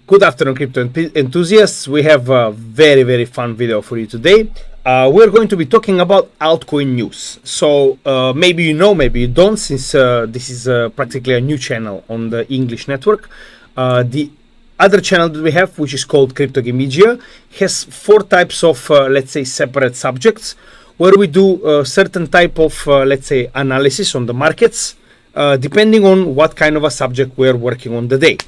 Good afternoon, crypto enthusiasts. We have a very fun video for you today. We're going to be talking about altcoin news. So maybe you know, maybe you don't, since this is practically a new channel on the English network. The other channel that we have, which is called Crypto Media, has 4 types of, let's say, separate subjects, where we do a certain type of, let's say, analysis on the markets, depending on what kind of a subject we're working on the day.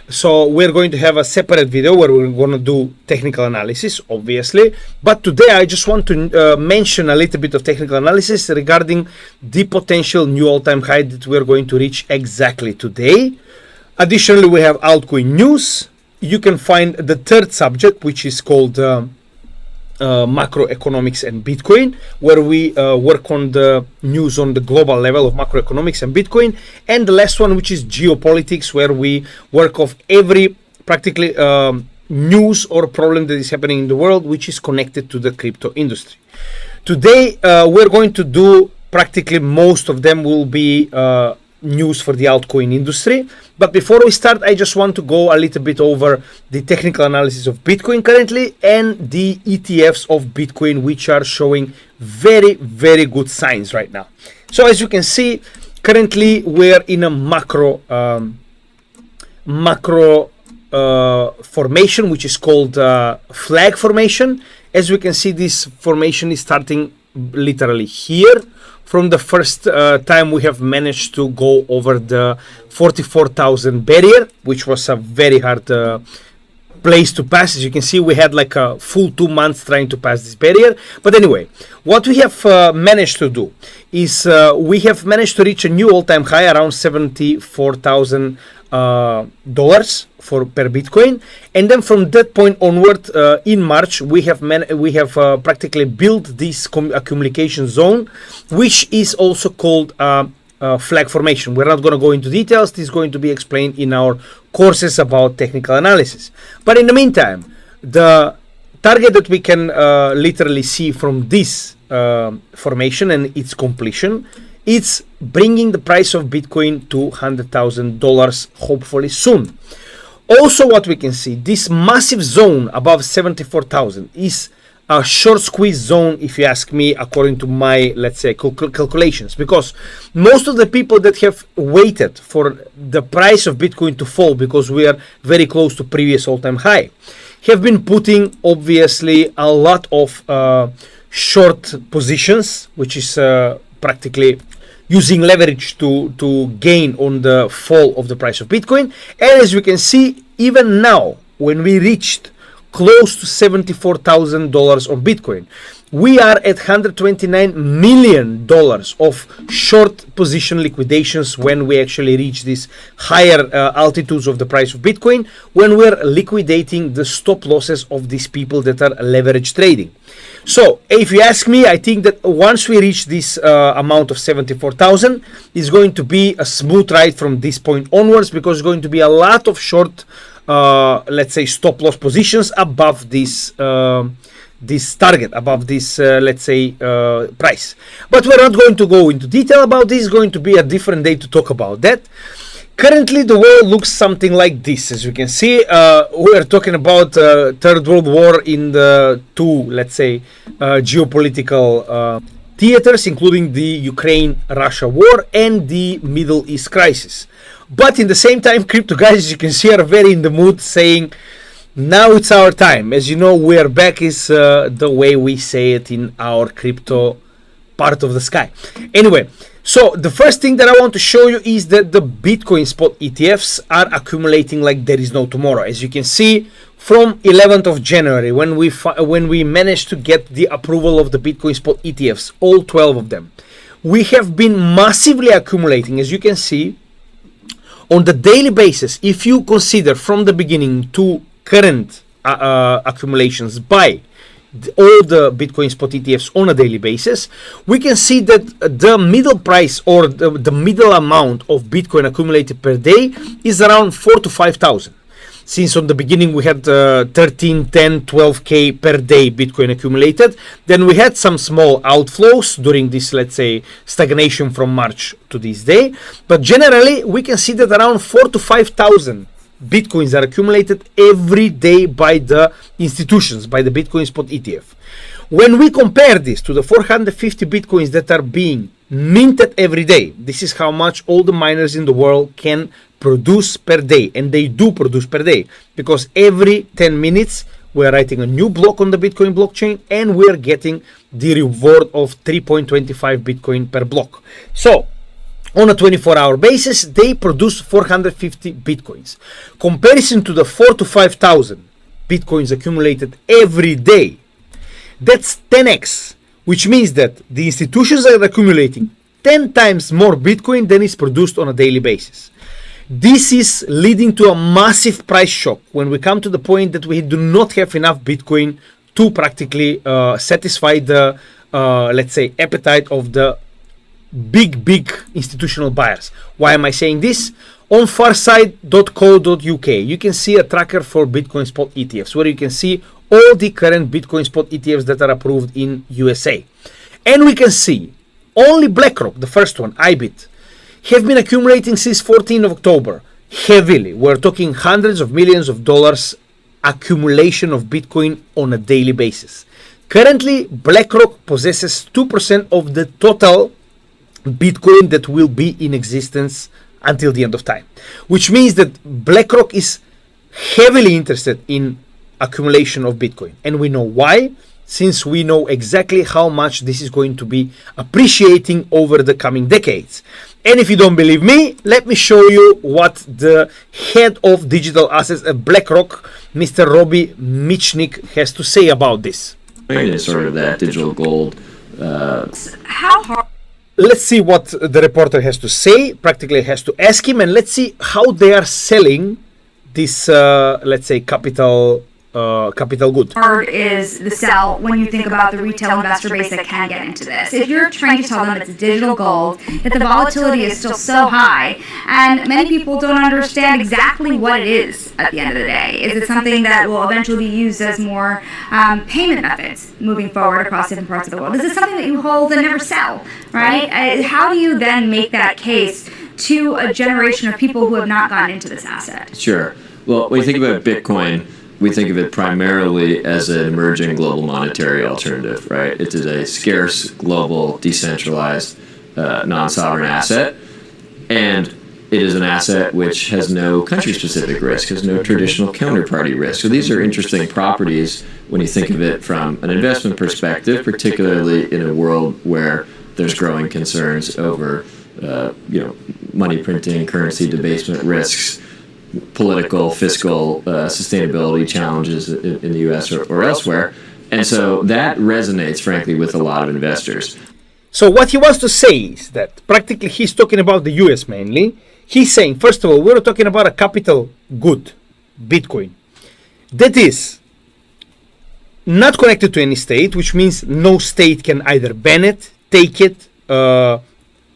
So we're going to have a separate video where we're going to do technical analysis, obviously. But today I just want to mention a little bit of technical analysis regarding the potential new all-time high that we're going to reach exactly today. Additionally, we have altcoin news. You can find the third subject, which is called macroeconomics and Bitcoin, where we work on the news on the global level of macroeconomics and Bitcoin, and the last one, which is geopolitics, where we work off every practically news or problem that is happening in the world which is connected to the crypto industry. Today we're going to do practically most of them will be news for the altcoin industry. But before we start, I just want to go a little bit over the technical analysis of Bitcoin currently and the ETFs of Bitcoin, which are showing very good signs right now. So as you can see, currently we're in a macro formation, which is called flag formation. As we can see, this formation is starting literally here. From the first time we have managed to go over the 44,000 barrier, which was a very hard place to pass. As you can see, we had like a full 2 months trying to pass this barrier. But anyway, what we have managed to do is we have managed to reach a new all-time high around $74,000 per Bitcoin, and then from that point onward, in March, we have practically built this accumulation zone, which is also called flag formation. We're not going to go into details. This is going to be explained in our courses about technical analysis. But in the meantime, the target that we can literally see from this formation and its completion, it's bringing the price of Bitcoin to $100,000 hopefully soon. Also, what we can see, this massive zone above 74,000 is a short squeeze zone, if you ask me, according to my, let's say, calculations, because most of the people that have waited for the price of Bitcoin to fall, because we are very close to previous all-time high, have been putting obviously a lot of short positions, which is practically using leverage to gain on the fall of the price of Bitcoin. And as we can see, even now, when we reached close to $74,000 on Bitcoin, we are at $129 million of short position liquidations when we actually reach these higher altitudes of the price of Bitcoin, when we're liquidating the stop losses of these people that are leverage trading. So if you ask me, I think that once we reach this amount of 74,000, it's going to be a smooth ride from this point onwards, because it's going to be a lot of short, let's say, stop loss positions above this this target, above this let's say price. But we're not going to go into detail about this. It's going to be a different day to talk about that. Currently the world looks something like this. As you can see, we're talking about Third World War in the 2, let's say, geopolitical theaters, including the Ukraine-Russia war and the Middle East crisis. But in the same time, crypto guys, as you can see, are very in the mood, saying now it's our time. As you know, we are back is the way we say it in our crypto part of the sky. Anyway, so the first thing that I want to show you is that the Bitcoin spot ETFs are accumulating like there is no tomorrow. As you can see, from 11th of January, when we managed to get the approval of the Bitcoin spot ETFs, all 12 of them, we have been massively accumulating. As you can see, on the daily basis, if you consider from the beginning to current accumulations by all the Bitcoin spot ETFs on a daily basis, we can see that the middle price, or the middle amount of Bitcoin accumulated per day, is around 4,000 to 5,000. Since on the beginning we had 13, 10, 12k per day Bitcoin accumulated, then we had some small outflows during this, let's say, stagnation from March to this day, but generally we can see that around 4,000 to 5,000 Bitcoins are accumulated every day by the institutions, by the Bitcoin spot ETF. When we compare this to the 450 Bitcoins that are being minted every day, this is how much all the miners in the world can produce per day, and they do produce per day, because every 10 minutes we are writing a new block on the Bitcoin blockchain, and we are getting the reward of 3.25 Bitcoin per block. So on a 24-hour basis, they produce 450 Bitcoins. Comparison to the 4,000 to 5,000 Bitcoins accumulated every day, that's 10x, which means that the institutions are accumulating 10 times more Bitcoin than is produced on a daily basis. This is leading to a massive price shock when we come to the point that we do not have enough Bitcoin to practically satisfy the, let's say, appetite of the big institutional buyers. Why am I saying this? On farside.co.uk, you can see a tracker for Bitcoin spot ETFs, where you can see all the current Bitcoin spot ETFs that are approved in USA. And we can see only BlackRock, the first one, IBIT, have been accumulating since 14th of October heavily. We're talking hundreds of millions of dollars accumulation of Bitcoin on a daily basis. Currently, BlackRock possesses 2% of the total Bitcoin that will be in existence until the end of time, which means that BlackRock is heavily interested in accumulation of Bitcoin, and we know why, since we know exactly how much this is going to be appreciating over the coming decades. And if you don't believe me, let me show you what the head of digital assets at BlackRock, Mr. Robbie Mitchnick, has to say about this. It's sort of that digital gold. How hard? Let's see what the reporter has to say, practically has to ask him, and let's see how they are selling this, let's say, capital good. Hard is the sell when you think about the retail investor base that can get into this. If you're trying to tell them it's digital gold, that the volatility is still so high, and many people don't understand exactly what it is at the end of the day. Is it something that will eventually be used as more payment methods moving forward across different parts of the world? Is it something that you hold and never sell, right? How do you then make that case to a generation of people who have not gotten into this asset? Sure. Well, when you think about Bitcoin, we think of it primarily as an emerging global monetary alternative, right? It is a scarce, global, decentralized, non-sovereign asset, and it is an asset which has no country-specific risk, has no traditional counterparty risk. So these are interesting properties when you think of it from an investment perspective, particularly in a world where there's growing concerns over, money printing, currency debasement risks, political, fiscal, sustainability challenges in the U.S. or elsewhere. And so that resonates, frankly, with a lot of investors. So what he wants to say is that practically he's talking about the U.S. mainly. He's saying, first of all, we're talking about a capital good, Bitcoin, that is not connected to any state, which means no state can either ban it, take it,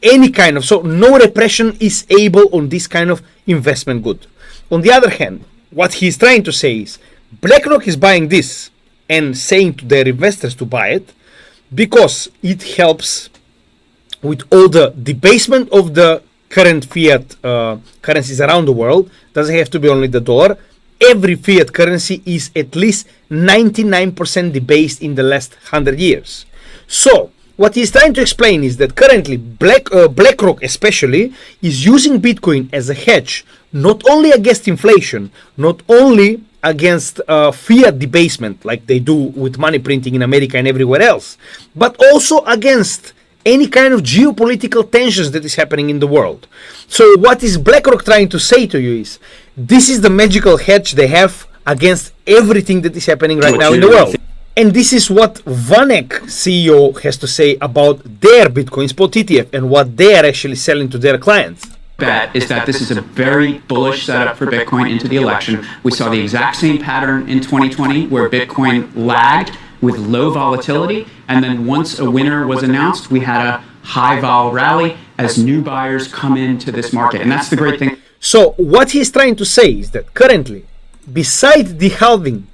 any kind of, so no repression is able on this kind of investment good. On the other hand, what he's trying to say is BlackRock is buying this and saying to their investors to buy it because it helps with all the debasement of the current fiat currencies around the world. Doesn't have to be only the dollar. Every fiat currency is at least 99% debased in the last 100 years. So what he's trying to explain is that currently BlackRock especially is using Bitcoin as a hedge, not only against inflation, not only against fiat debasement like they do with money printing in America and everywhere else, but also against any kind of geopolitical tensions that is happening in the world. So what is BlackRock trying to say to you is this is the magical hedge they have against everything that is happening right now in the world. And this is what VanEck CEO has to say about their Bitcoin spot ETF and what they are actually selling to their clients. Bet is that this is a very bullish setup for Bitcoin into the election. We saw the exact same pattern in 2020 where Bitcoin lagged with low volatility, and then once a winner was announced, we had a high vol rally as new buyers come into this market, and that's the great thing. So what he's trying to say is that currently, besides the halving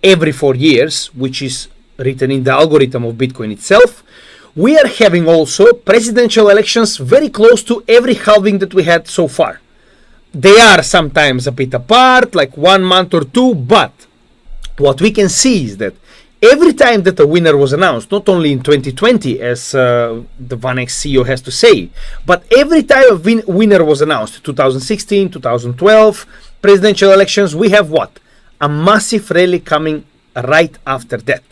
every 4 years, which is written in the algorithm of Bitcoin itself, we are having also presidential elections very close to every halving that we had so far. they are sometimes a bit apart, like 1 month or two, but what we can see is that every time that a winner was announced, not only in 2020, as the VanEck CEO has to say, but every time a winner was announced, 2016, 2012, presidential elections, we have what? A massive rally coming right after that.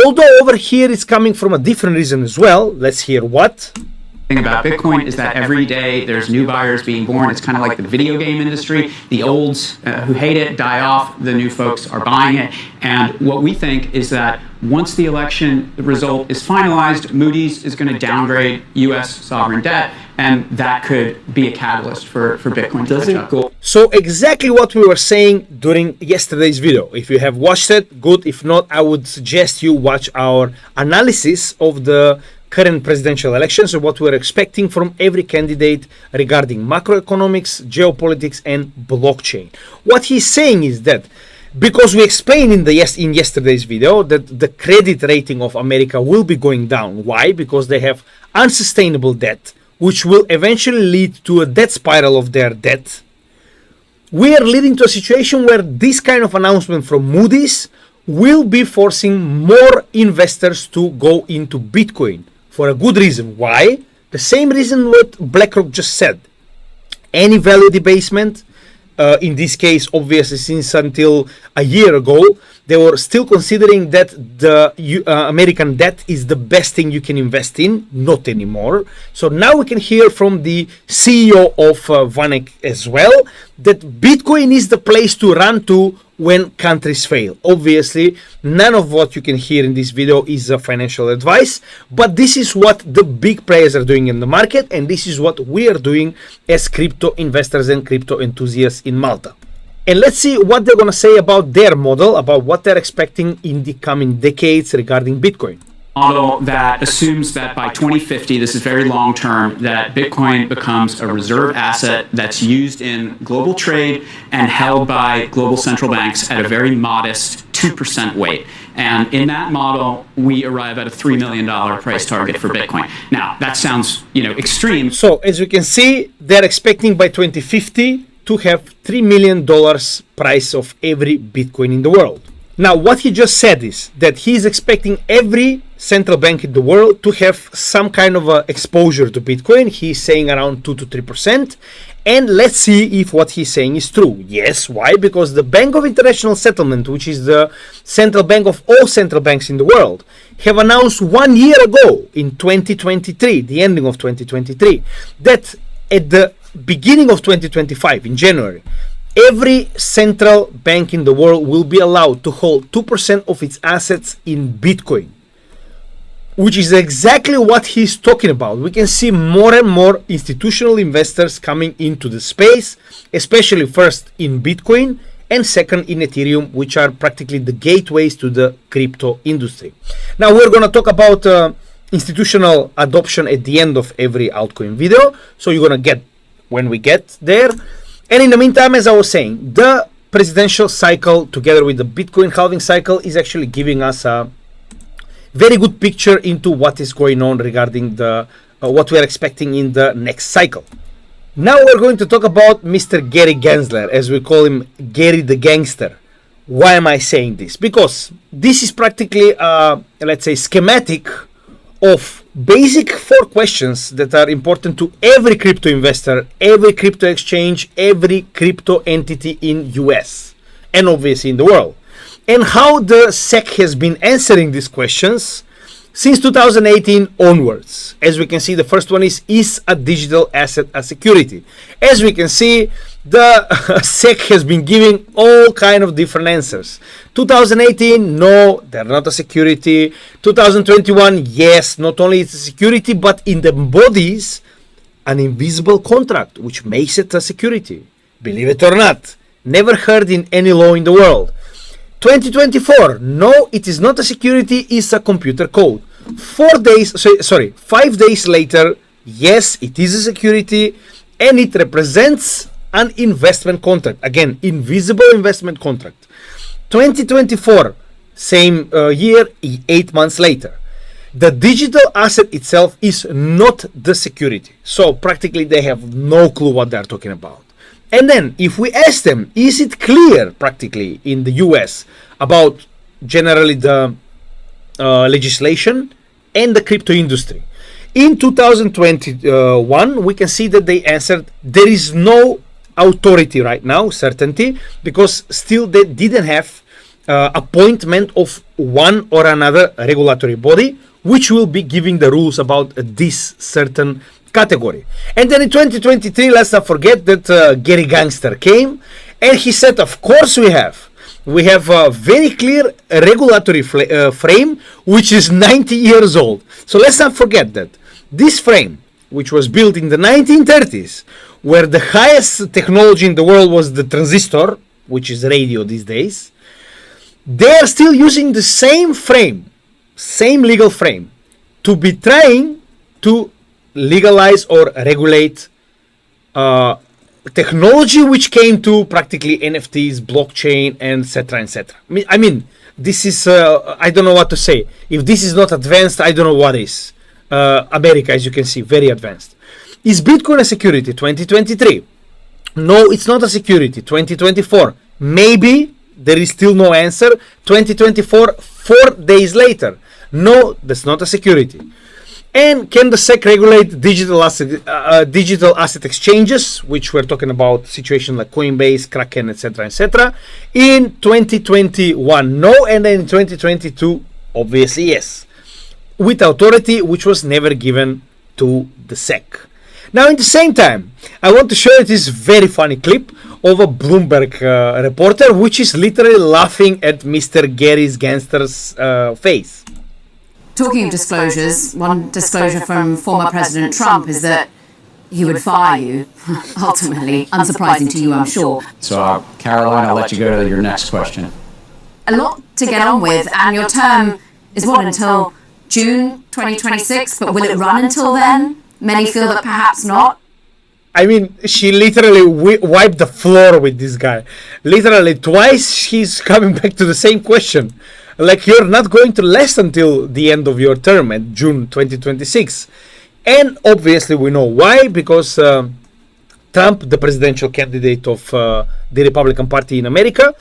Although over here it's coming from a different reason as well. Let's hear what. Thing about Bitcoin is that every day there's new buyers being born. It's kind of like the video game industry. The olds who hate it die off. The new folks are buying it. And what we think is that once the election result is finalized, Moody's is going to downgrade U.S. sovereign debt, and that could be a catalyst for Bitcoin to catch up. So exactly what we were saying during yesterday's video. If you have watched it, good. If not, I would suggest you watch our analysis of the current presidential elections and what we're expecting from every candidate regarding macroeconomics, geopolitics, and blockchain. What he's saying is that because we explained in yesterday's video that the credit rating of America will be going down. Why? Because they have unsustainable debt, which will eventually lead to a debt spiral of their debt. We are leading to a situation where this kind of announcement from Moody's will be forcing more investors to go into Bitcoin for a good reason. Why? The same reason what BlackRock just said. Any value debasement, in this case, obviously, since until a year ago, they were still considering that the American debt is the best thing you can invest in, not anymore. So now we can hear from the CEO of VanEck as well that Bitcoin is the place to run to when countries fail. Obviously, none of what you can hear in this video is financial advice, but this is what the big players are doing in the market, and this is what we are doing as crypto investors and crypto enthusiasts in Malta. And let's see what they're going to say about their model, about what they're expecting in the coming decades regarding Bitcoin. Model that assumes that by 2050, this is very long term, that Bitcoin becomes a reserve asset that's used in global trade and held by global central banks at a very modest 2% weight. And in that model, we arrive at a $3 million price target for Bitcoin. Now, that sounds, extreme. So as you can see, they're expecting by 2050 to have $3 million price of every Bitcoin in the world. Now, what he just said is that he's expecting every central bank in the world to have some kind of exposure to Bitcoin. He's saying around 2 to 3%. And let's see if what he's saying is true. Yes, why? Because the Bank of International Settlement, which is the central bank of all central banks in the world, have announced 1 year ago in 2023, the ending of 2023, that at the beginning of 2025, in January, every central bank in the world will be allowed to hold 2% of its assets in Bitcoin, which is exactly what he's talking about. We can see more and more institutional investors coming into the space, especially first in Bitcoin and second in Ethereum, which are practically the gateways to the crypto industry. Now we're going to talk about institutional adoption at the end of every altcoin video, so you're going to get when we get there. And in the meantime, as I was saying, the presidential cycle together with the Bitcoin halving cycle is actually giving us a very good picture into what is going on regarding the what we are expecting in the next cycle. Now we're going to talk about Mr. Gary Gensler, as we call him, Gary the Gangster. Why am I saying this? Because this is practically, let's say, schematic of basic 4 questions that are important to every crypto investor, every crypto exchange, every crypto entity in US and obviously in the world. And how the SEC has been answering these questions since 2018 onwards. As we can see, the first one is a digital asset a security? As we can see, the SEC has been giving all kind of different answers. 2018, no, they're not a security. 2021, yes, not only it's a security, but it embodies an invisible contract, which makes it a security. Believe it or not, never heard in any law in the world. 2024, no, it is not a security, it's a computer code. 5 days later, yes, it is a security, and it represents an investment contract. Again, invisible investment contract. 2024, same year, 8 months later. The digital asset itself is not the security. So practically they have no clue what they're talking about. And then if we ask them, is it clear practically in the US about generally the legislation and the crypto industry? In 2021, we can see that they answered there is no authority right now, certainty, because still they didn't have appointment of one or another regulatory body which will be giving the rules about this certain category. And then in 2023, let's not forget that Gary Gangster came and he said, of course we have a very clear regulatory frame which is 90 years old. So let's not forget that this frame, which was built in the 1930s, where the highest technology in the world was the transistor, which is radio these days, they are still using the same frame, same legal frame, to be trying to legalize or regulate technology which came to practically NFTs, blockchain, and etc. etc. I mean, this is I don't know what to say. If this is not advanced, I don't know what is. America, as you can see, very advanced. Is Bitcoin a security? 2023. No, it's not a security. 2024. Maybe. There is still no answer. 2024, 4 days later. No, that's not a security. And can the SEC regulate digital asset exchanges, which we're talking about situation like Coinbase, KRAKEN, etc., etc. In 2021, no, and then in 2022, obviously yes, with authority which was never given to the SEC. Now, in the same time, I want to show you this very funny clip of a Bloomberg reporter, which is literally laughing at Mr. Gary Gangster's face. Talking of disclosures, one disclosure from former President Trump is that he would fire you, ultimately, unsurprising to you, I'm sure. So, Caroline, I'll let you go to your next question. A lot to get on with, and your term is what, until June 2026? But will it run until then? Many feel that perhaps not. I mean, she literally wiped the floor with this guy. Literally twice she's coming back to the same question. Like, you're not going to last until the end of your term at June 2026. And obviously we know why, because Trump, the presidential candidate of the Republican Party in America,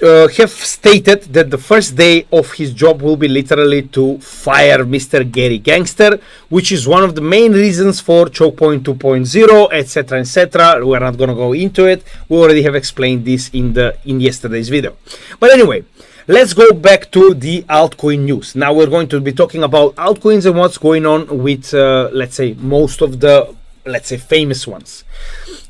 have stated that the first day of his job will be literally to fire Mr. Gary Gangster, which is one of the main reasons for Choke Point 2.0, etc., etc. We're not going to go into it. We already have explained this in yesterday's video. But anyway, let's go back to the altcoin news. Now we're going to be talking about altcoins and what's going on with, let's say, most of the, let's say, famous ones.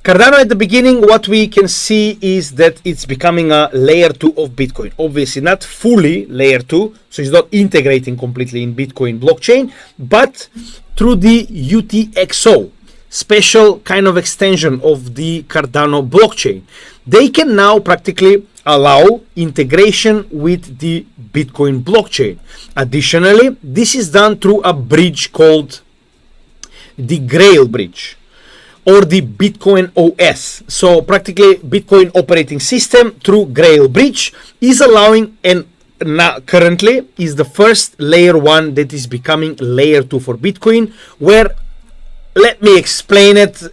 Cardano at the beginning, what we can see is that it's becoming a layer 2 of Bitcoin. Obviously not fully layer 2, so it's not integrating completely in Bitcoin blockchain, but through the UTXO, special kind of extension of the Cardano blockchain, they can now practically allow integration with the Bitcoin blockchain. Additionally, this is done through a bridge called the Grail bridge, or the Bitcoin OS. So practically Bitcoin operating system through Grail bridge is allowing, and now currently is the first layer 1 that is becoming layer 2 for Bitcoin, where, let me explain it.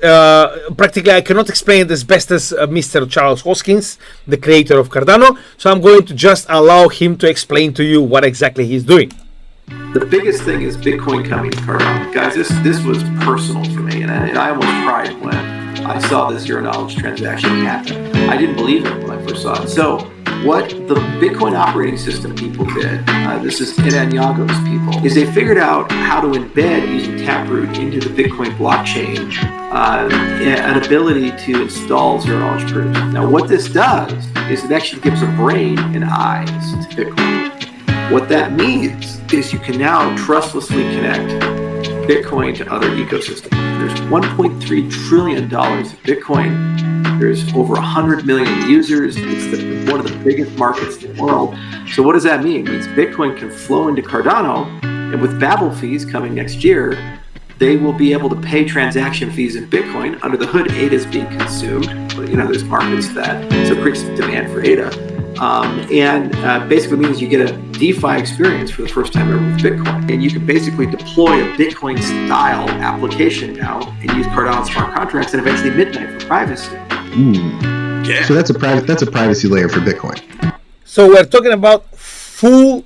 Practically I cannot explain it as best as Mr. Charles Hoskins, the creator of Cardano, so I'm going to just allow him to explain to you what exactly he's doing. The biggest thing is Bitcoin coming to Cardano. Guys, this was personal for me, and I almost cried when I saw the zero knowledge transaction happen. I didn't believe it when I first saw it. So what the Bitcoin operating system people did, this is Ed Anyago's people, is they figured out how to embed using Taproot into the Bitcoin blockchain an ability to install zero knowledge proofs. Now what this does is it actually gives a brain and eyes to Bitcoin. What that means is you can now trustlessly connect Bitcoin to other ecosystems. There's $1.3 trillion of Bitcoin. There's over 100 million users. It's one of the biggest markets in the world. So what does that mean? It means Bitcoin can flow into Cardano, and with Babel fees coming next year, they will be able to pay transaction fees in Bitcoin. Under the hood, ADA is being consumed, but there's markets that, so it creates demand for ADA. Basically means you get a DeFi experience for the first time ever with Bitcoin. And you can basically deploy a Bitcoin style application now and use Cardano smart contracts and eventually Midnight for privacy. Yeah. So that's a privacy layer for Bitcoin. So we're talking about full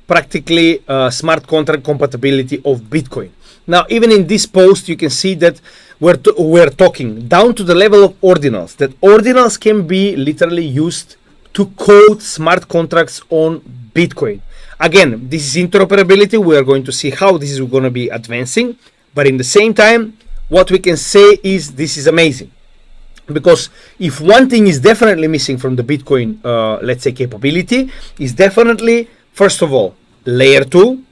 practically smart contract compatibility of Bitcoin. Now, even in this post, you can see that we're talking down to the level of ordinals. That ordinals can be literally used to code smart contracts on Bitcoin. Again, this is interoperability. We are going to see how this is going to be advancing. But in the same time, what we can say is this is amazing. Because if one thing is definitely missing from the Bitcoin, let's say, capability, is definitely, first of all, layer 2.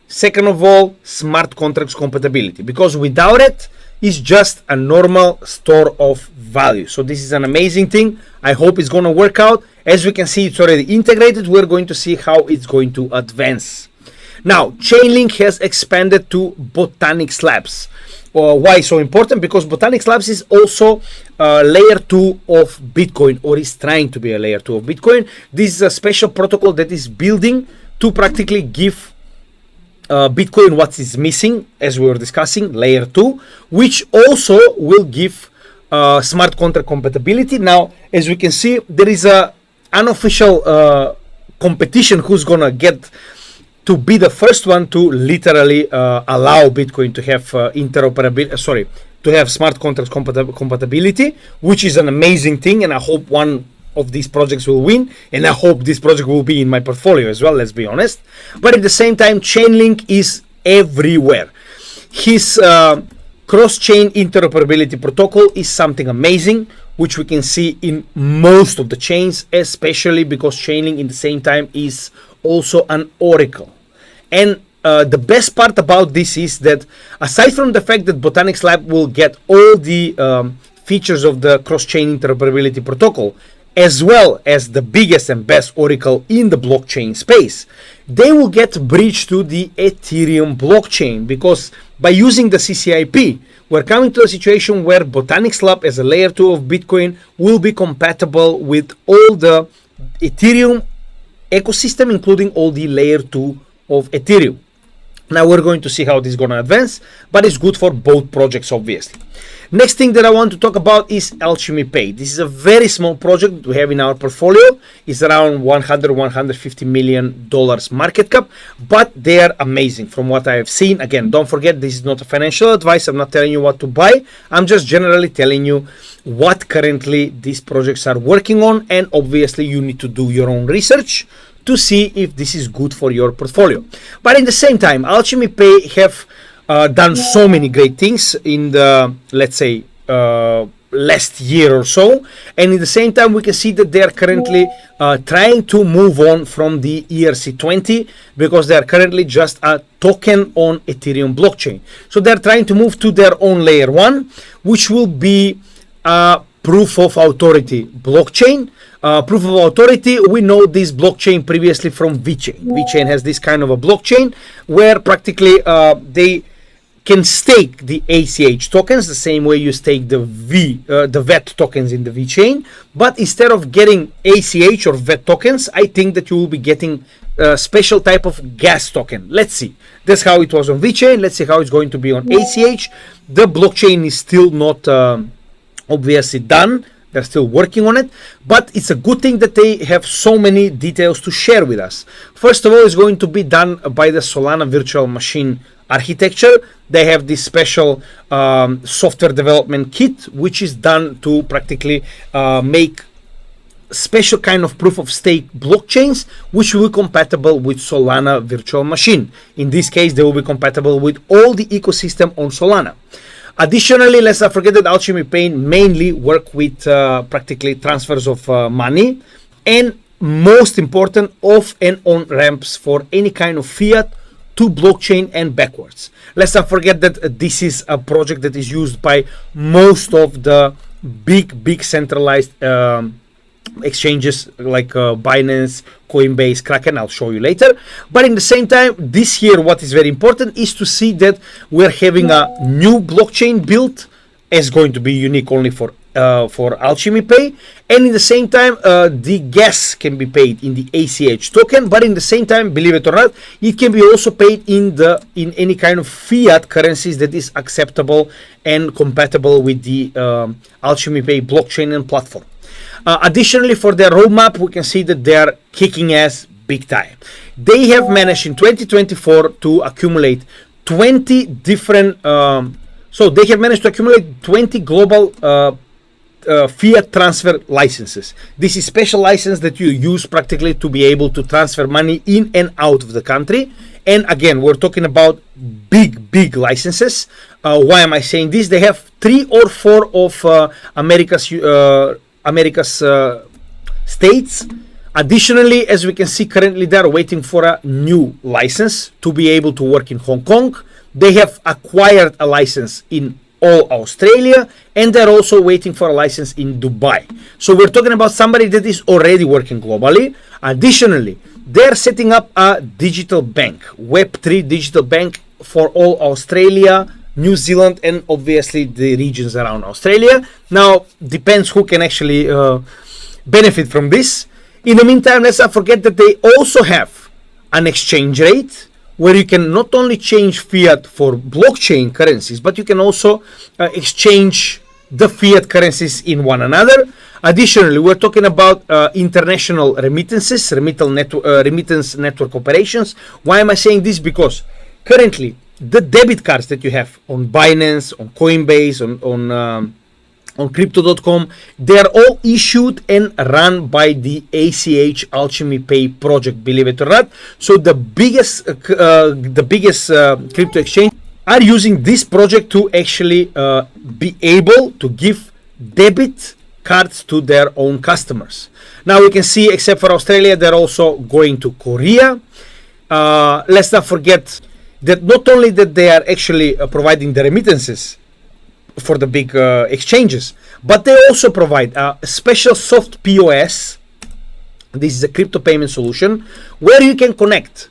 Second of all, smart contracts compatibility. Because without it, it's just a normal store of value. So this is an amazing thing. I hope it's going to work out. As we can see, it's already integrated. We're going to see how it's going to advance. Now, Chainlink has expanded to BOTANIX Labs. Why so important? Because BOTANIX Labs is also layer 2 of Bitcoin, or is trying to be a layer 2 of Bitcoin. This is a special protocol that is building to practically give Bitcoin what is missing, as we were discussing, layer 2, which also will give smart contract compatibility. Now, as we can see, there is a unofficial competition who's gonna get to be the first one to literally allow Bitcoin to have interoperability, to have smart contracts compatibility, which is an amazing thing, and I hope one of these projects will win, and I hope this project will be in my portfolio as well, let's be honest. But at the same time, Chainlink is everywhere. His cross-chain interoperability protocol is something amazing, which we can see in most of the chains, especially because Chainlink in the same time is also an oracle. And the best part about this is that, aside from the fact that BOTANIX Lab will get all the features of the cross-chain interoperability protocol, as well as the biggest and best oracle in the blockchain space, they will get bridged to the Ethereum blockchain, because by using the CCIP, we're coming to a situation where BOTANIX Lab as a layer 2 of Bitcoin will be compatible with all the Ethereum ecosystem, including all the layer 2 of Ethereum. Now we're going to see how this is going to advance, but it's good for both projects, obviously. Next thing that I want to talk about is Alchemy Pay. This is a very small project that we have in our portfolio. It's around $150 million market cap, but they are amazing from what I have seen. Again, don't forget, this is not a financial advice. I'm not telling you what to buy. I'm just generally telling you what currently these projects are working on, and obviously you need to do your own research to see if this is good for your portfolio. But in the same time, Alchemy Pay have done so many great things in the, let's say, last year or so, and in the same time we can see that they are currently trying to move on from the ERC20, because they are currently just a token on Ethereum blockchain. So they're trying to move to their own layer 1, which will be a proof of authority blockchain. Proof of authority, we know this blockchain previously from VeChain. VeChain has this kind of a blockchain where practically they can stake the ACH tokens the same way you stake the VET tokens in the VeChain. But instead of getting ACH or VET tokens, I think that you will be getting a special type of gas token. Let's see. That's how it was on VeChain. Let's see how it's going to be on ACH. The blockchain is still not obviously done. They're still working on it, but it's a good thing that they have so many details to share with us. First of all, it's going to be done by the Solana virtual machine architecture. They have this special software development kit, which is done to practically make special kind of proof of stake blockchains, which will be compatible with Solana virtual machine. In this case, they will be compatible with all the ecosystem on Solana. Additionally, let's not forget that Alchemy Pay mainly work with practically transfers of money, and most important, off and on ramps for any kind of fiat to blockchain and backwards. Let's not forget that this is a project that is used by most of the big centralized exchanges like Binance, Coinbase, KRAKEN. I'll show you later. But in the same time, this year what is very important is to see that we're having a new blockchain built, as going to be unique only for for Alchemy Pay, and in the same time the gas can be paid in the ACH token, but in the same time, believe it or not, it can be also paid in any kind of fiat currencies that is acceptable and compatible with the Alchemy Pay blockchain and platform. Additionally, for their roadmap, we can see that they are kicking ass big time. They have managed in 2024 to accumulate 20 different so they have managed to accumulate 20 global fiat transfer licenses. This is special license that you use practically to be able to transfer money in and out of the country. And again, we're talking about big licenses. Why am I saying this? They have 3 or 4 of America's states. Additionally, as we can see, currently they are waiting for a new license to be able to work in Hong Kong. They have acquired a license in all Australia, and they're also waiting for a license in Dubai. So we're talking about somebody that is already working globally. Additionally, they're setting up a digital bank, Web3 digital bank for all Australia, New Zealand, and obviously the regions around Australia. Now, depends who can actually benefit from this. In the meantime, let's not forget that they also have an exchange rate where you can not only change fiat for blockchain currencies, but you can also exchange the fiat currencies in one another. Additionally, we're talking about international remittances, remittance network operations. Why am I saying this? Because currently, the debit cards that you have on Binance, on Coinbase, on Crypto.com, they are all issued and run by the ACH Alchemy Pay project, believe it or not. So the biggest crypto exchange are using this project to actually be able to give debit cards to their own customers. Now we can see, except for Australia, they're also going to Korea. Let's not forget that not only that they are actually providing the remittances for the big exchanges, but they also provide a special soft POS. This is a crypto payment solution where you can connect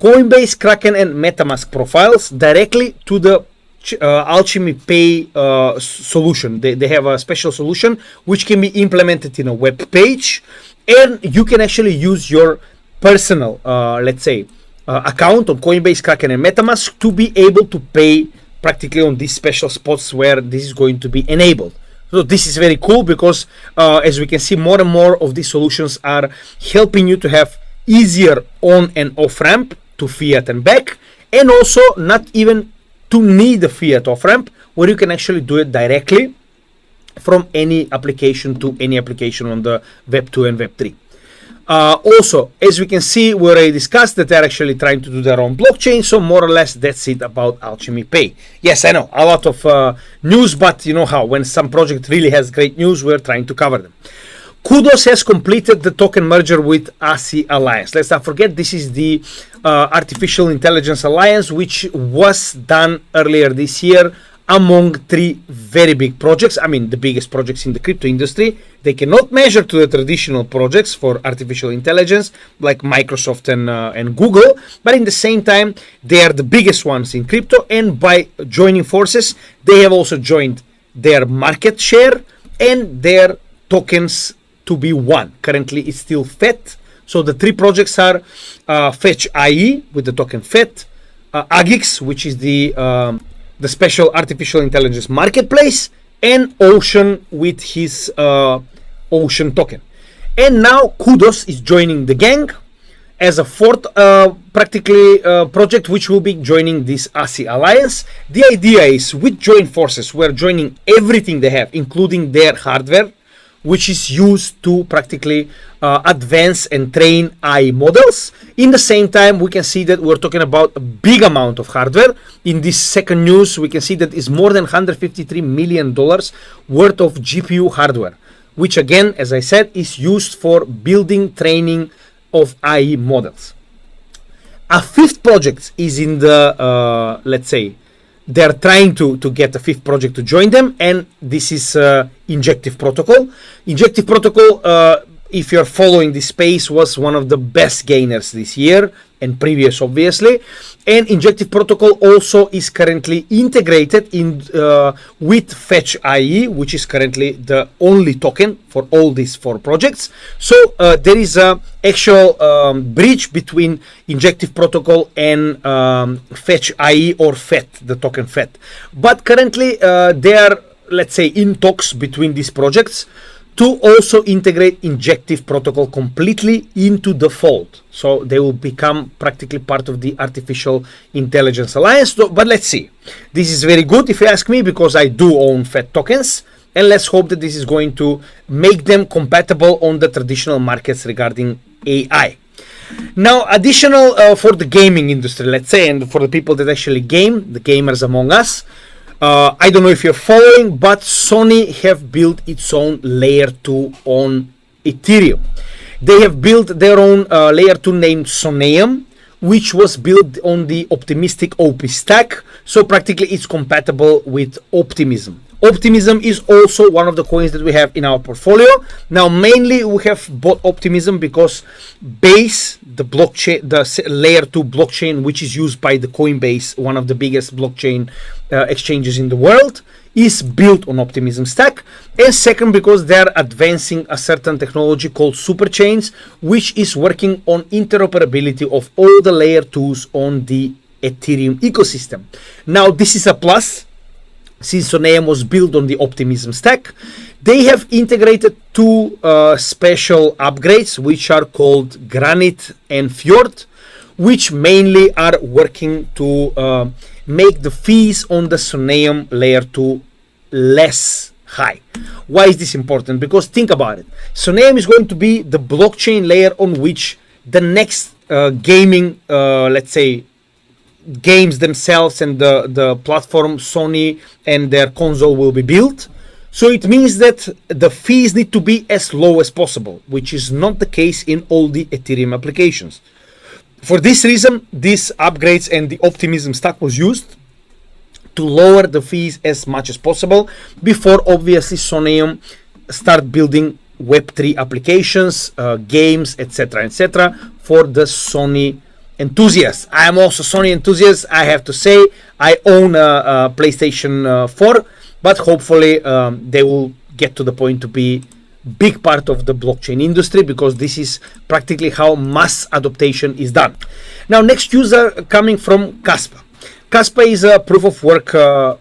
Coinbase, Kraken, and MetaMask profiles directly to the Alchemy Pay solution. They have a special solution which can be implemented in a web page, and you can actually use your personal, let's say, account on Coinbase, Kraken, and MetaMask to be able to pay practically on these special spots where this is going to be enabled. So this is very cool because as we can see, more and more of these solutions are helping you to have easier on and off ramp to fiat and back, and also not even to need a fiat off ramp, where you can actually do it directly from any application to any application on the Web 2 and Web 3. Also, as we can see, we already discussed that they're actually trying to do their own blockchain. So more or less, that's it about Alchemy Pay. Yes, I know, a lot of news, but you know how, when some project really has great news, we're trying to cover them. CUDOS has completed the token merger with ASI Alliance. Let's not forget, this is the Artificial Intelligence Alliance, which was done earlier this year among 3 very big projects. I mean, the biggest projects in the crypto industry. They cannot measure to the traditional projects for artificial intelligence like Microsoft and Google, but in the same time, they are the biggest ones in crypto, and by joining forces, they have also joined their market share and their tokens to be one. Currently, it's still FET. So the 3 projects are Fetch IE with the token FET, Agix, which is the special artificial intelligence marketplace, and Ocean with his Ocean token. And now CUDOS is joining the gang as a 4th project, which will be joining this ASI Alliance. The idea is, with joint forces, we're joining everything they have, including their hardware, which is used to practically advance and train AI models. In the same time, we can see that we're talking about a big amount of hardware. In this second news, we can see that is more than $153 million worth of GPU hardware, which again, as I said, is used for building, training of AI models. A 5th project is in the, let's say, they're trying to get a 5th project to join them, and this is Injective Protocol. Injective Protocol, if you're following this space, was one of the best gainers this year and previous, obviously. And injective protocol also is currently integrated in with Fetch IE, which is currently the only token for all these 4 projects. So there is a actual bridge between injective protocol and Fetch IE or FET, the token FET. But currently they are, let's say, in talks between these projects to also integrate injective protocol completely into the fold. So they will become practically part of the artificial intelligence alliance. But let's see. This is very good if you ask me, because I do own FET tokens. And let's hope that this is going to make them compatible on the traditional markets regarding AI. Now, additional for the gaming industry, let's say, and for the people that actually game, the gamers among us, I don't know if you're following, but Sony have built its own layer 2 on Ethereum. They have built their own layer 2 named SONEIUM, which was built on the optimistic OP stack. So practically it's compatible with Optimism. Optimism is also one of the coins that we have in our portfolio. Now, mainly we have bought Optimism because Base, the blockchain, the layer 2 blockchain, which is used by the Coinbase, one of the biggest blockchain exchanges in the world, is built on Optimism stack. And second, because they are advancing a certain technology called superchains, which is working on interoperability of all the layer 2s on the Ethereum ecosystem. Now, this is a plus. Since SONEIUM was built on the Optimism stack, they have integrated 2 special upgrades, which are called Granite and Fjord, which mainly are working to make the fees on the SONEIUM layer 2 less high. Why is this important? Because think about it. SONEIUM is going to be the blockchain layer on which the next gaming, let's say, games themselves and the platform Sony and their console will be built. So it means that the fees need to be as low as possible, which is not the case in all the Ethereum applications. For this reason, these upgrades and the Optimism stack was used to lower the fees as much as possible before obviously SONEIUM start building Web3 applications, games, etc., for the Sony enthusiasts. I am also Sony enthusiast. I have to say, I own a PlayStation 4, but hopefully they will get to the point to be big part of the blockchain industry, because this is practically how mass adoption is done. Now, next user coming from Kaspa. Kaspa is a proof of work,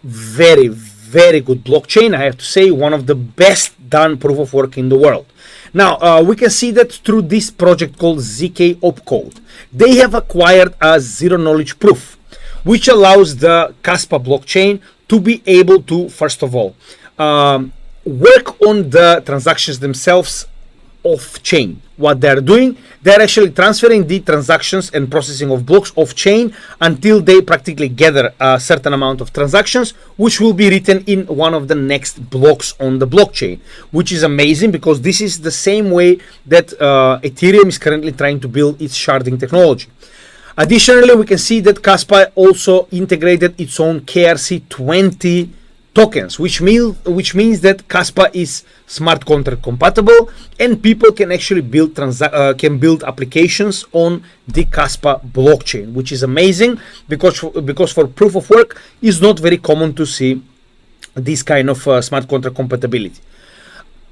very, very good blockchain. I have to say, one of the best done proof of work in the world. Now, we can see that through this project called ZK Opcode, they have acquired a zero-knowledge proof, which allows the Kaspa blockchain to be able to, first of all, work on the transactions themselves off-chain. What they're doing, they're actually transferring the transactions and processing of blocks off-chain until they practically gather a certain amount of transactions, which will be written in one of the next blocks on the blockchain, which is amazing because this is the same way that Ethereum is currently trying to build its sharding technology. Additionally, we can see that Kaspa also integrated its own KRC20 tokens, which means that Kaspa is smart contract compatible and people can actually build build applications on the Kaspa blockchain, which is amazing because for proof of work is not very common to see this kind of smart contract compatibility.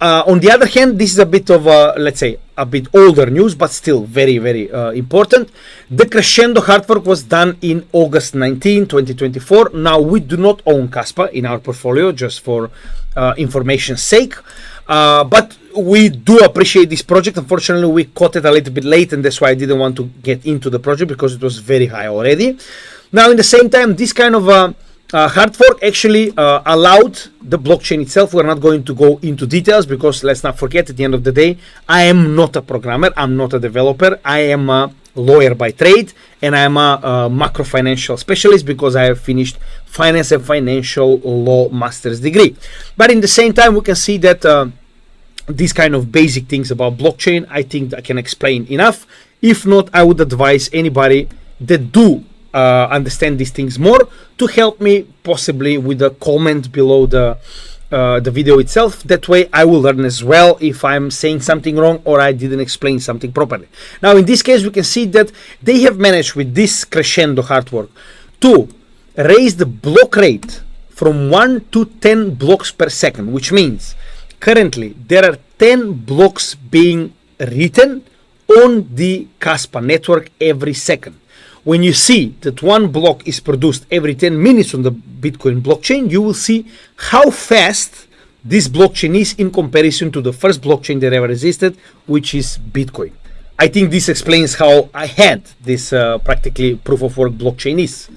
On the other hand, this is a bit of let's say a bit older news, but still very, very important. The CRESCENDO hard fork was done in August 19, 2024. Now, we do not own Kaspa in our portfolio, just for information's sake. But we do appreciate this project. Unfortunately, we caught it a little bit late, and that's why I didn't want to get into the project because it was very high already. Now, in the same time, this kind of hard fork actually allowed the blockchain itself. We're not going to go into details because let's not forget, at the end of the day, I am not a programmer, I'm not a developer, I am a lawyer by trade, and I am a macro financial specialist because I have finished finance and financial law master's degree. But in the same time, we can see that these kind of basic things about blockchain, I think I can explain enough. If not, I would advise anybody that do understand these things more to help me possibly with a comment below the the video itself. That way I will learn as well if I'm saying something wrong or I didn't explain something properly. Now in this case we can see that they have managed with this crescendo hard work to raise the block rate from 1 to 10 blocks per second, which means currently there are 10 blocks being written on the Kaspa network every second. When you see that one block is produced every 10 minutes on the Bitcoin blockchain, you will see how fast this blockchain is in comparison to the first blockchain that ever existed, which is Bitcoin. I think this explains how ahead this practically proof of work blockchain is.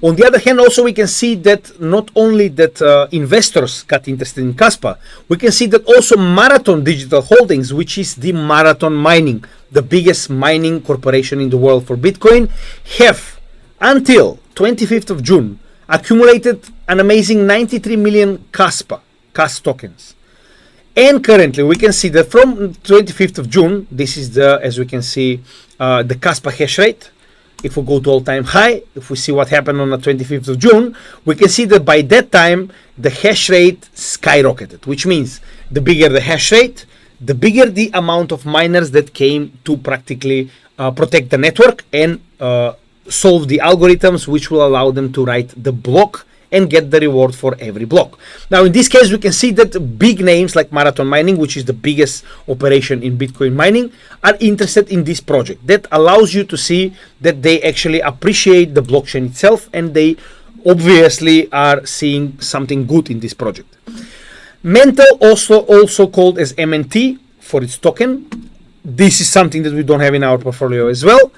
On the other hand, also we can see that not only that investors got interested in Kaspa, we can see that also Marathon Digital Holdings, which is the Marathon Mining, the biggest mining corporation in the world for Bitcoin, have until 25th of June accumulated an amazing 93 million CAS tokens. And currently we can see that from 25th of June, this is the, as we can see, the Kaspa hash rate. If we go to all-time high, if we see what happened on the 25th of June, we can see that by that time the hash rate skyrocketed, which means the bigger the hash rate, the bigger the amount of miners that came to practically protect the network and solve the algorithms which will allow them to write the block and get the reward for every block. Now in this case we can see that big names like Marathon Mining, which is the biggest operation in Bitcoin mining, are interested in this project. That allows you to see that they actually appreciate the blockchain itself and they obviously are seeing something good in this project. MANTLE, also called as MNT for its token. This is something that we don't have in our portfolio as well.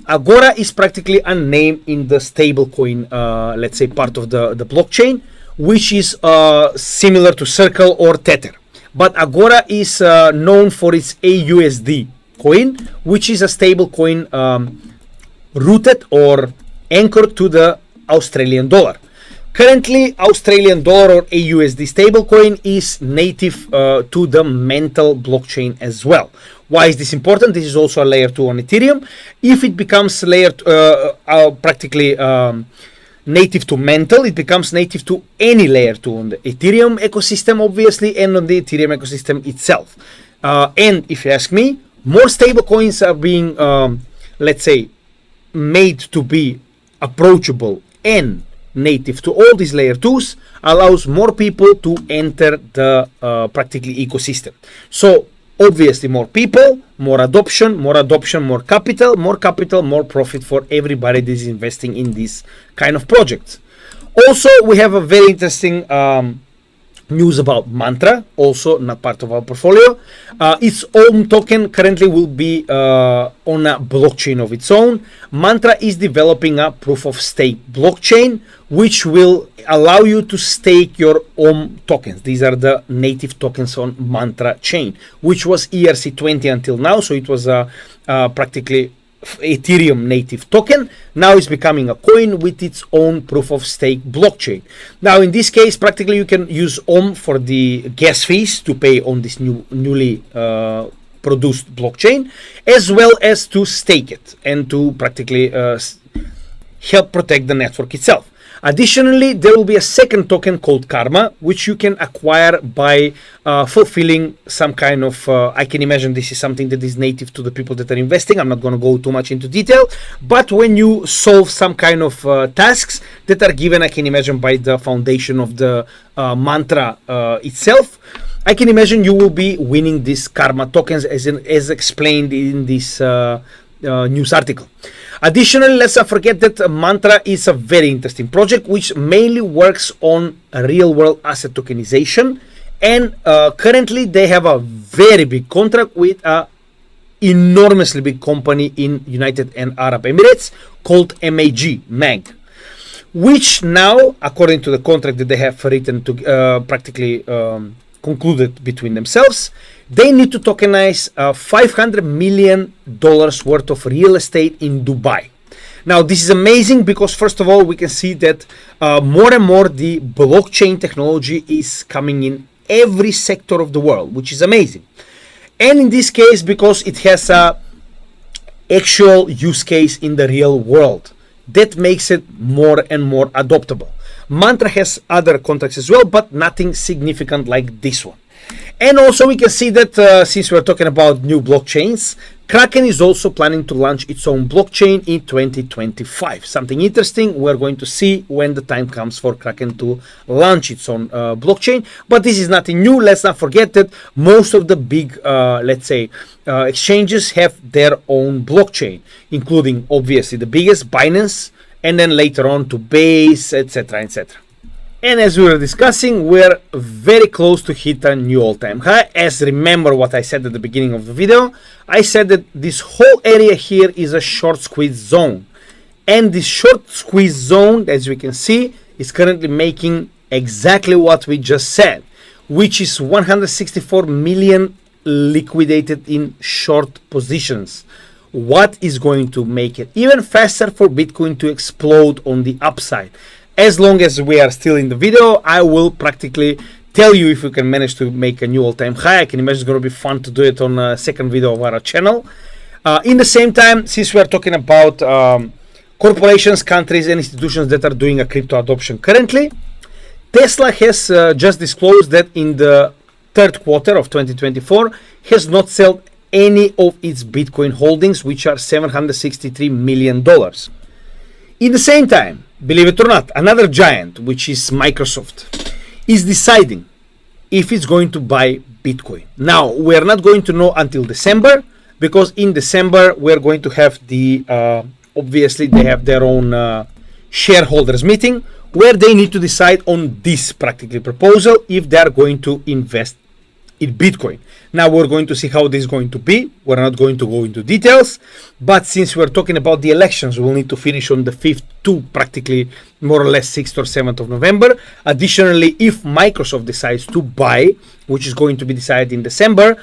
AGORA is practically a name in the stablecoin, let's say, part of the blockchain, which is similar to Circle or Tether. But AGORA is known for its AUSD coin, which is a stablecoin rooted or anchored to the Australian dollar. Currently, Australian dollar or AUSD stablecoin is native to the MANTLE blockchain as well. Why is this important? This is also a layer 2 on Ethereum. If it becomes practically native to MANTLE, it becomes native to any layer 2 on the Ethereum ecosystem, obviously, and on the Ethereum ecosystem itself. And if you ask me, more stablecoins are being, let's say, made to be approachable and native to all these layer 2s, allows more people to enter the practically ecosystem. So obviously more people, more adoption, more capital, more profit for everybody that is investing in these kind of projects. Also, we have a very interesting news about Mantra, also not part of our portfolio. Its own token currently will be on a blockchain of its own. Mantra is developing a proof of stake blockchain, which will allow you to stake your own tokens. These are the native tokens on Mantra chain, which was ERC20 until now. So it was a practically Ethereum native token. Now it's becoming a coin with its own proof of stake blockchain. Now in this case, practically you can use OM for the gas fees to pay on this newly produced blockchain, as well as to stake it and to practically help protect the network itself. Additionally, there will be a second token called Karma, which you can acquire by fulfilling some kind of, I can imagine this is something that is native to the people that are investing. I'm not going to go too much into detail, but when you solve some kind of tasks that are given, I can imagine, by the foundation of the Mantra itself, I can imagine you will be winning these Karma tokens as explained in this news article. Additionally, let's not forget that Mantra is a very interesting project which mainly works on real-world asset tokenization, and currently they have a very big contract with a enormously big company in United Arab Emirates called MAG, which now, according to the contract that they have written to practically concluded between themselves, they need to tokenize $500 million worth of real estate in Dubai. Now, this is amazing because, first of all, we can see that more and more the blockchain technology is coming in every sector of the world, which is amazing. And in this case, because it has a actual use case in the real world, that makes it more and more adoptable. Mantra has other contracts as well, but nothing significant like this one. And also we can see that since we're talking about new blockchains, Kraken is also planning to launch its own blockchain in 2025. Something interesting we're going to see when the time comes for Kraken to launch its own blockchain. But this is nothing new. Let's not forget that most of the big, let's say, exchanges have their own blockchain, including obviously the biggest, Binance, and then later on to Base, etc., etc. And as we were discussing, we're very close to hit a new all-time high. As remember what I said at the beginning of the video, I said that this whole area here is a short squeeze zone. And this short squeeze zone, as we can see, is currently making exactly what we just said, which is 164 million liquidated in short positions. What is going to make it even faster for Bitcoin to explode on the upside? As long as we are still in the video, I will practically tell you if we can manage to make a new all-time high. I can imagine it's going to be fun to do it on a second video of our channel. In the same time, since we are talking about corporations, countries, and institutions that are doing a crypto adoption currently, Tesla has just disclosed that in the third quarter of 2024 has not sold any of its Bitcoin holdings, which are $763 million. In the same time, believe it or not, another giant, which is Microsoft, is deciding if it's going to buy Bitcoin. Now, we're not going to know until December, because in December, we're going to have the, obviously, they have their own shareholders meeting, where they need to decide on this practically proposal, if they're going to invest in Bitcoin. Now we're going to see how this is going to be. We're not going to go into details, but since we're talking about the elections, we'll need to finish on the 5th to practically more or less 6th or 7th of November. Additionally, if Microsoft decides to buy, which is going to be decided in December,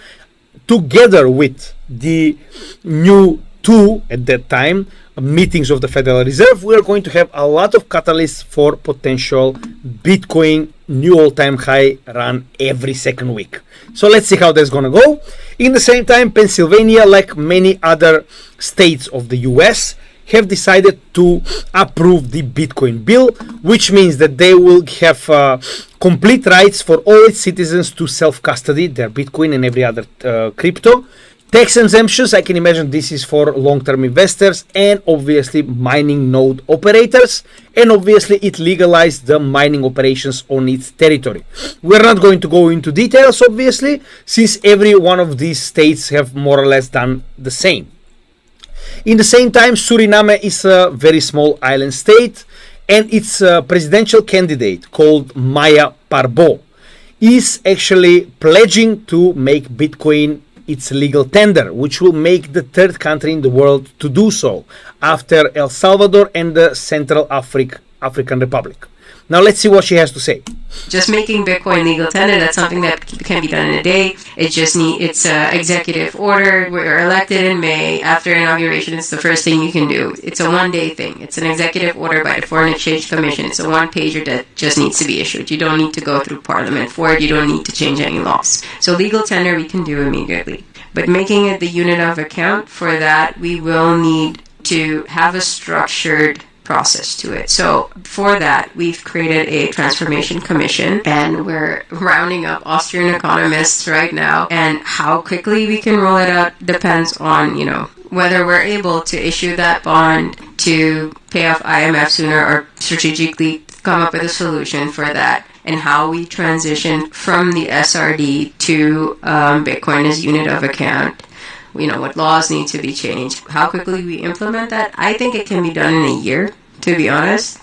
together with the new two at that time meetings of the Federal Reserve, we're going to have a lot of catalysts for potential Bitcoin new all-time high run every second week. So let's see how that's going to go. In the same time, Pennsylvania, like many other states of the US, have decided to approve the Bitcoin bill, which means that they will have complete rights for all its citizens to self-custody their Bitcoin and every other crypto. Tax exemptions, I can imagine this is for long-term investors and obviously mining node operators, and obviously it legalized the mining operations on its territory. We're not going to go into details, obviously, since every one of these states have more or less done the same. In the same time, Suriname is a very small island state, and its presidential candidate called Maya Parbo is actually pledging to make Bitcoin its legal tender, which will make the third country in the world to do so after El Salvador and the Central African Republic. Now let's see what she has to say. Just making Bitcoin legal tender, that's something that can be done in a day. It's an executive order. We're elected in May. After inauguration, it's the first thing you can do. It's a one-day thing. It's an executive order by the Foreign Exchange Commission. It's a one-pager that just needs to be issued. You don't need to go through Parliament for it. You don't need to change any laws. So legal tender we can do immediately. But making it the unit of account, for that we will need to have a structured process to it. So for that, we've created a transformation commission, and we're rounding up Austrian economists right now, and how quickly we can roll it out depends on, whether we're able to issue that bond to pay off IMF sooner, or strategically come up with a solution for that, and how we transition from the SRD to Bitcoin as unit of account. What laws need to be changed, how quickly we implement that. I think it can be done in a year, to be honest.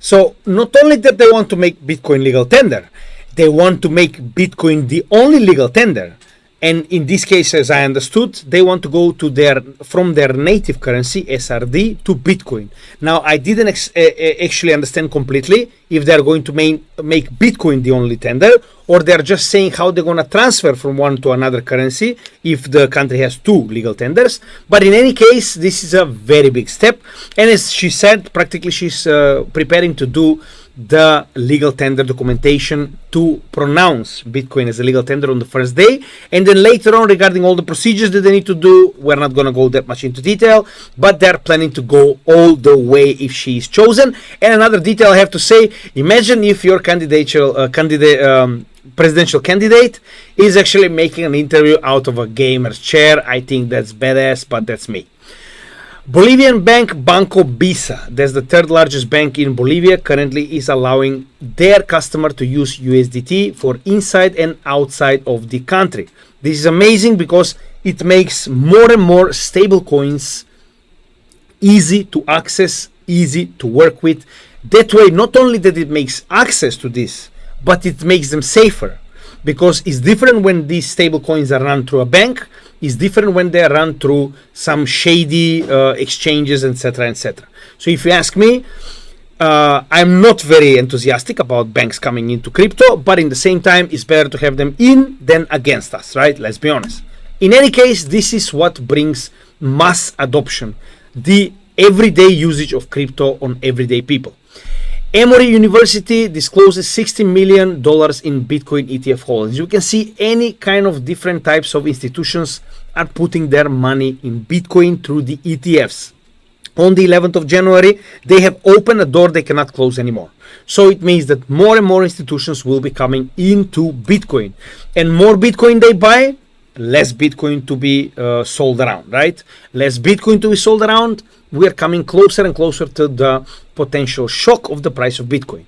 So not only that they want to make Bitcoin legal tender, they want to make Bitcoin the only legal tender. And in this case, as I understood, they want to go to from their native currency, SRD, to Bitcoin. Now, I didn't actually understand completely if they're going to make Bitcoin the only tender, or they're just saying how they're going to transfer from one to another currency if the country has two legal tenders. But in any case, this is a very big step. And as she said, practically she's preparing to do the legal tender documentation to pronounce Bitcoin as a legal tender on the first day. And then later on, regarding all the procedures that they need to do, we're not going to go that much into detail, but they're planning to go all the way if she is chosen. And another detail I have to say, imagine if your presidential candidate is actually making an interview out of a gamer's chair. I think that's badass, but that's me. Bolivian bank Banco Bisa, that's the third largest bank in Bolivia, currently is allowing their customer to use USDT for inside and outside of the country. This is amazing because it makes more and more stable coins easy to access, easy to work with. That way, not only that it makes access to this, but it makes them safer, because it's different when these stable coins are run through a bank. It's different when they are run through some shady exchanges, etc., etc. So if you ask me, I'm not very enthusiastic about banks coming into crypto, but in the same time, it's better to have them in than against us, right? Let's be honest. In any case, this is what brings mass adoption, the everyday usage of crypto on everyday people. Emory University discloses $60 million in Bitcoin ETF holdings. You can see any kind of different types of institutions are putting their money in Bitcoin through the ETFs. On the 11th of January, they have opened a door they cannot close anymore. So it means that more and more institutions will be coming into Bitcoin. And more Bitcoin they buy, less Bitcoin to be sold around, right? Less Bitcoin to be sold around, we are coming closer and closer to the potential shock of the price of Bitcoin.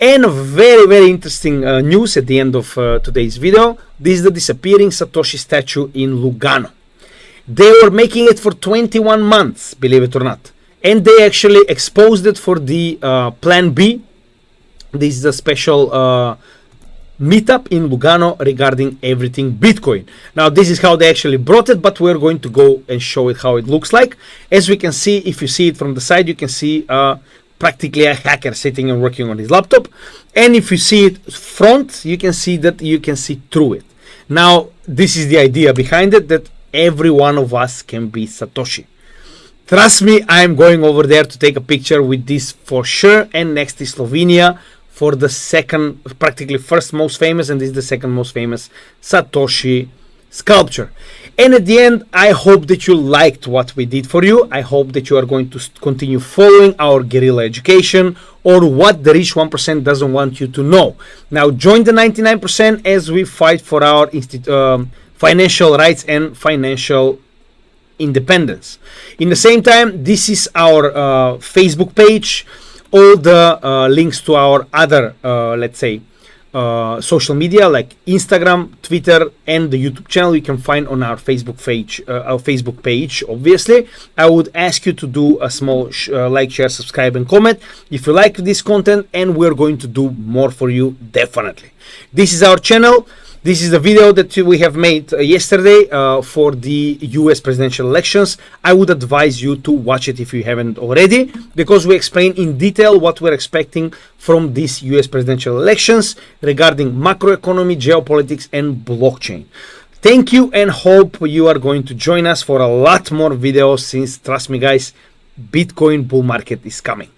And very, very interesting news at the end of today's video. This is the disappearing Satoshi statue in Lugano. They were making it for 21 months, believe it or not. And they actually exposed it for the Plan B. This is a special meetup in Lugano regarding everything Bitcoin. Now this is how they actually brought it, but we're going to go and show it how it looks like. As we can see, if you see it from the side, you can see practically a hacker sitting and working on his laptop. And if you see it front, you can see that you can see through it. Now this is the idea behind it, that every one of us can be Satoshi. Trust me, I'm going over there to take a picture with this for sure. And next is Slovenia for the second, practically first most famous, and this is the second most famous Satoshi sculpture. And at the end, I hope that you liked what we did for you. I hope that you are going to continue following our guerrilla education, or what the rich 1% doesn't want you to know. Now join the 99% as we fight for our financial rights and financial independence. In the same time, this is our Facebook page. All the links to our other, let's say, social media like Instagram, Twitter, and the YouTube channel you can find on our Facebook page. Obviously, I would ask you to do a small like, share, subscribe, and comment if you like this content, and we're going to do more for you, definitely. This is our channel. This is the video that we have made yesterday for the US presidential elections. I would advise you to watch it if you haven't already, because we explain in detail what we're expecting from these US presidential elections regarding macroeconomy, geopolitics, and blockchain. Thank you, and hope you are going to join us for a lot more videos, since, trust me guys, Bitcoin bull market is coming.